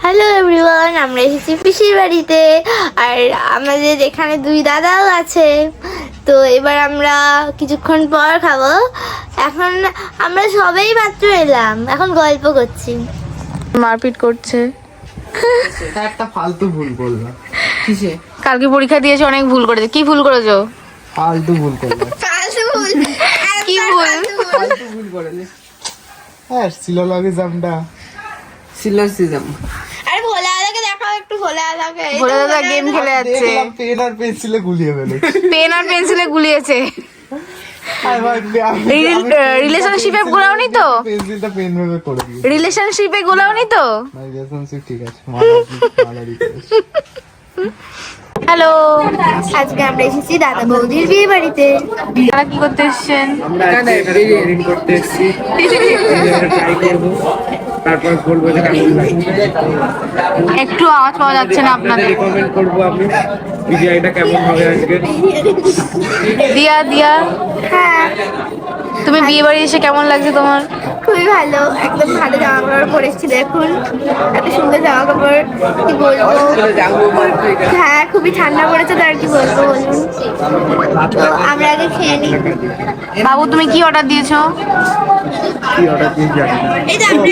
Hello everyone, আমরা এসেছি পিসির বাড়িতে। আর আমাদের এখানে দুই দাদাও আছে। তো এবার আমরা কিছুক্ষণ পর খাবো। এখন আমরা সবাই মাত্র এলাম, এখন গল্প করছি। মারপিট করছে। একটা ফালতু ভুল করলাম। কিসে? কালকে পরীক্ষা দিয়েছে, অনেক ভুল করেছে। কি ভুল করেছো? ফালতু ভুল করলাম। কি ভুল? ফালতু ভুল করেছে। হ্যাঁ, সিলোলজিজমটা সিলোসিজম। আরে ভোলা দাদাকে দেখাও একটু। ভোলা দাদাকে ভোলা দাদা গেম খেলে যাচ্ছে। দেখলাম পেন আর পেন্সিলে গুলিয়ে ফেলে। পেন আর পেন্সিলে গুলিয়েছে। রিলেশনশিপে গোলাওনি তো? পেন্সিলটা পেন ভেবে করে দিয়েছে। রিলেশনশিপে গোলাওনি তো? না, রিলেশনশিপ ঠিক আছে। হ্যালো, আজকে আমরা এসেছি দাদা বৌদির বিয়ে বাড়িতে। তারা কি করতে এসেছেন? আমরা এখানে এডিট করতে এসেছি। ট্রাই করব, তারপর বলবো যে কেমন লাগে। একটু আওয়াজ পাওয়া যাচ্ছে না আপনাদের। রিকমেন্ড করব আমি ভিডিওটা কেমন হবে আজকে। দিয়া দিয়া, হ্যাঁ, তুমি বিয়ে বাড়ি এসে কেমন লাগছে তোমার? খুবই ভালো। একদম ভালো জামা কাপড় পরেছি, দেখুন এত সুন্দর জামা কাপড়। কি বলবো, হ্যাঁ খুবই ঠান্ডা পড়েছে, তো আর কি বলবো বলুন। তো আমরা আগে খেয়ে নিই। বাবু, তুমি কি অর্ডার দিয়েছো? কি অর্ডার দিয়ে যাবেন? এই যে আমরা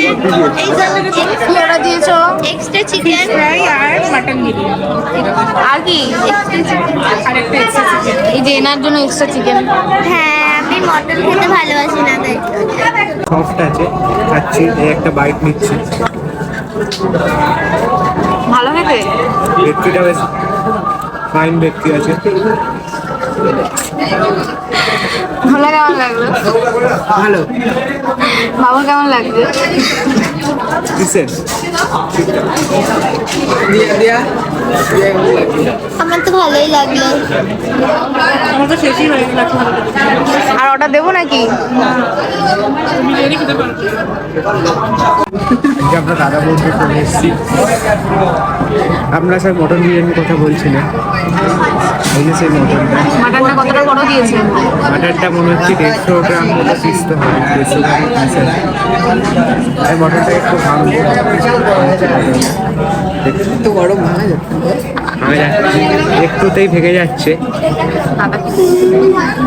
কি অর্ডার দিয়েছো? এক্সট্রা চিকেন আর মাটন বিরিয়ানি। আর কি? আরেকটা এক্সট্রা চিকেন। এই যে এনার জন্য এক্সট্রা চিকেন। হ্যাঁ, আমি মটন খেতে ভালোবাসি না, তাই। সফট আছে, খাচ্ছি, এই একটা বাইট নিচ্ছি। ভালো খেতে? ভেটকিটা বেশ ফাইন ভেটকি আছে। ভালো, কেমন লাগলো? ভালো। বাবুর কেমন লাগছে? ডিসেন্ট। আমার তো ভালোই লাগলো। আর অর্ডার দেবো নাকি? আমরা দাদা বৌদির চলে এসেছি। আমরা স্যার মটন বিরিয়ানির কথা বলছি না, এই যে সেই মটনটা। মাটনটা কতটা বড় দিয়েছে? মাটনটা মনে হচ্ছে 150 গ্রাম মতো পিস তো হবে। 150 গ্রাম পিস আছে। এই মটনটা একটু ভাঙবো, একটু গরম ভাঙা যাচ্ছে, একটুতেই ভেঙে যাচ্ছে।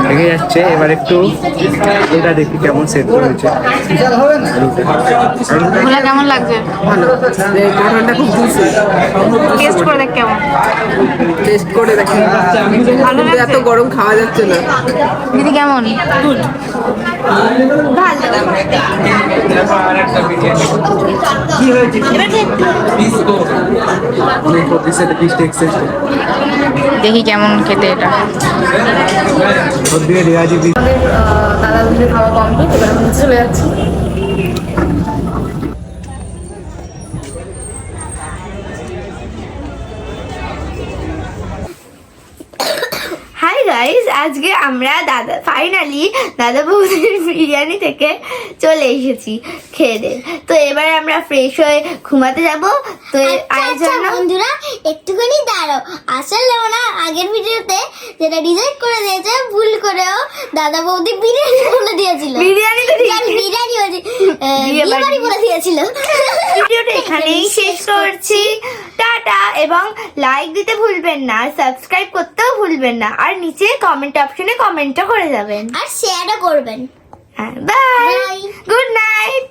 ভেঙে যাচ্ছে। এবার একটু এটা দেখি কেমন সেট করেছে। ভোলা কেমন লাগছে? ভালো, মটনটা খুব জুসি। টেস্ট করে দেখ কেমন। টেস্ট করে দেখেন, ভালো কিন্তু লাগছে? এত গরম খাওয়া যাচ্ছে না। দিদি কেমন? দেখি কেমন খেতে এটা। দাদা বন্ধুদের খাওয়া কমপ্লিট, এবার আমি নিচে চলে যাচ্ছি। হাই গাইস, আজকে আমরা ফাইনালি দাদা বৌদির বিরিয়ানি থেকে চলে এসেছি খেয়ে দিয়ে। তো এবার আমরা ফ্রেশ হয়ে ঘুমাতে যাব। তো বন্ধুরা একটুখানি দাঁড়াও, আসলে ওরা আগের ভিডিওতে যেটা রিজেক্ট করে দিয়েছে, ভুল করেও দাদা বৌদি বিরিয়ানি বলে দিয়েছিল। বিরিয়ানি তো বিরিয়ানি বলে বিয়ে বাড়ি বলে দিয়েছিল। ভিডিওটা এখানেই শেষ করছি। টাটা, এবং লাইক দিতে ভুলবেন না, সাবস্ক্রাইব করতেও ভুলবেন না, আর নিচে কমেন্ট অপশনে কমেন্টও করে যাবেন, আর শেয়ারও করবেন। হ্যাঁ, বাই, Bye. Good night.